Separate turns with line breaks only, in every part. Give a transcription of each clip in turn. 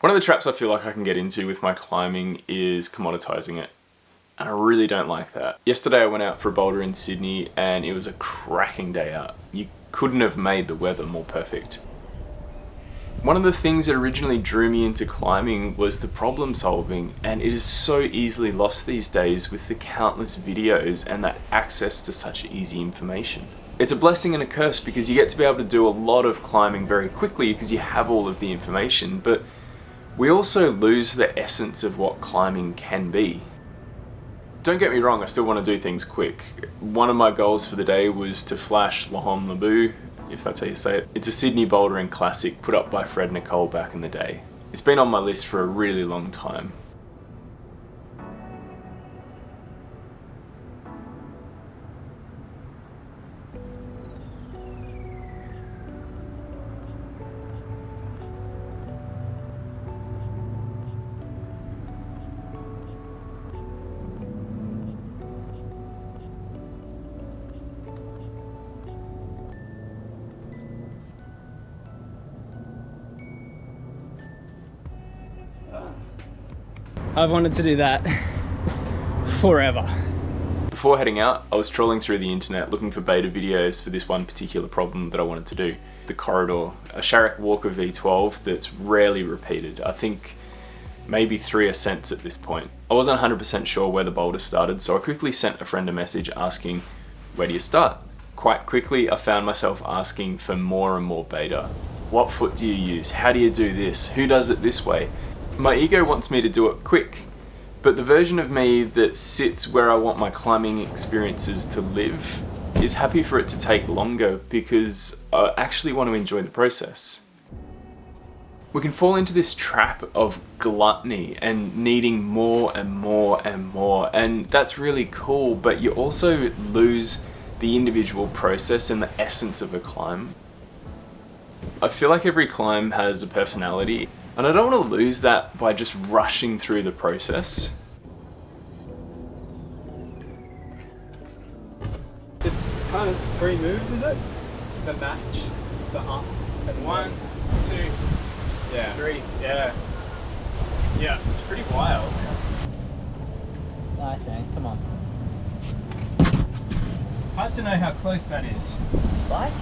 One of the traps I feel like I can get into with my climbing is commoditizing it. And I really don't like that. Yesterday I went out for a boulder in Sydney and it was a cracking day out. You couldn't have made the weather more perfect. One of the things that originally drew me into climbing was the problem solving, and it is so easily lost these days with the countless videos and that access to such easy information. It's a blessing and a curse because you get to be able to do a lot of climbing very quickly because you have all of the information, but we also lose the essence of what climbing can be. Don't get me wrong, I still want to do things quick. One of my goals for the day was to flash Obu, if that's how you say it. It's a Sydney bouldering classic put up by Fred Nicole back in the day. It's been on my list for a really long time.
I've wanted to do that forever.
Before heading out, I was trawling through the internet looking for beta videos for this one particular problem that I wanted to do. The Corridor, a Walker V12 that's rarely repeated. I think maybe 3 ascents at this point. I wasn't 100% sure where the boulder started, so I quickly sent a friend a message asking, where do you start? Quite quickly, I found myself asking for more and more beta. What foot do you use? How do you do this? Who does it this way? My ego wants me to do it quick, but the version of me that sits where I want my climbing experiences to live is happy for it to take longer because I actually want to enjoy the process. We can fall into this trap of gluttony and needing more and more and more, and that's really cool, but you also lose the individual process and the essence of a climb. I feel like every climb has a personality, and I don't want to lose that by just rushing through the process.
It's kind of 3 moves, is it? The match, the up, and 1, 2, yeah, 3, yeah. Yeah, it's pretty wild.
Nice, man, come on.
Hard to know how close that is.
Spice?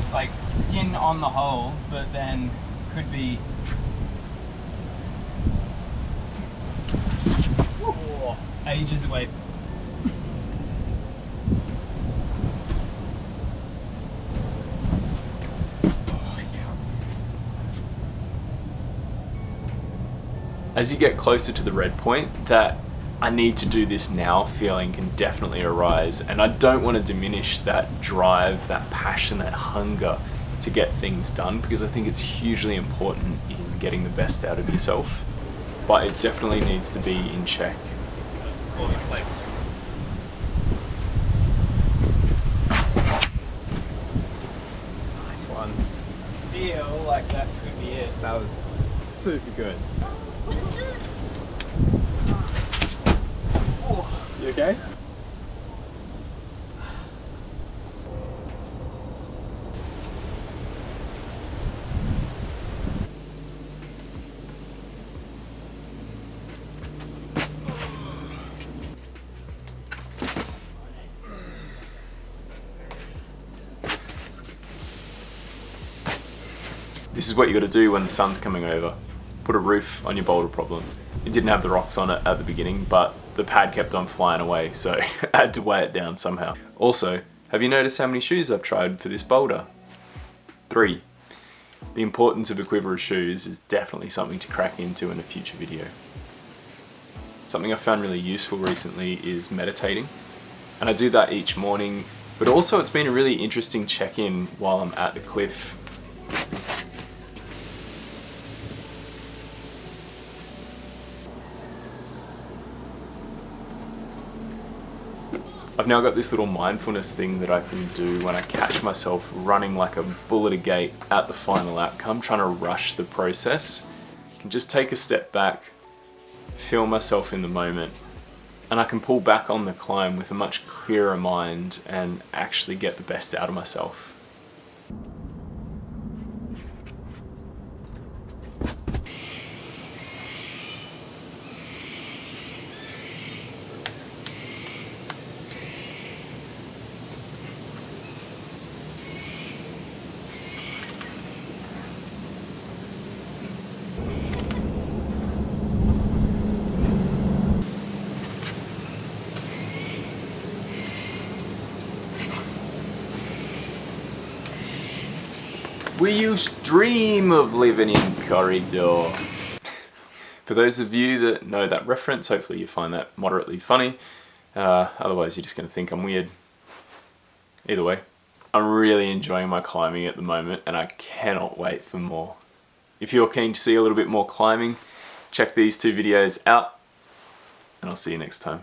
It's like skin on the holes, but then could be ages away.
As you get closer to the red point, that I need to do this now feeling can definitely arise, and I don't want to diminish that drive, that passion, that hunger to get things done, because I think it's hugely important in getting the best out of yourself, but it definitely needs to be in check.
All in place. Nice one. Feel like that could be it. That was super good. You okay?
This is what you got to do when the sun's coming over. Put a roof on your boulder problem. It didn't have the rocks on it at the beginning, but the pad kept on flying away, so I had to weigh it down somehow. Also, have you noticed how many shoes I've tried for this boulder? 3. The importance of a quiver of shoes is definitely something to crack into in a future video. Something I found really useful recently is meditating, and I do that each morning, but also it's been a really interesting check-in while I'm at the cliff. I've now got this little mindfulness thing that I can do when I catch myself running like a bull at a gate at the final outcome, trying to rush the process. I can just take a step back, feel myself in the moment, and I can pull back on the climb with a much clearer mind and actually get the best out of myself. We used to dream of living in Corridor. For those of you that know that reference, hopefully you find that moderately funny. Otherwise you're just going to think I'm weird. Either way, I'm really enjoying my climbing at the moment and I cannot wait for more. If you're keen to see a little bit more climbing, check these two videos out and I'll see you next time.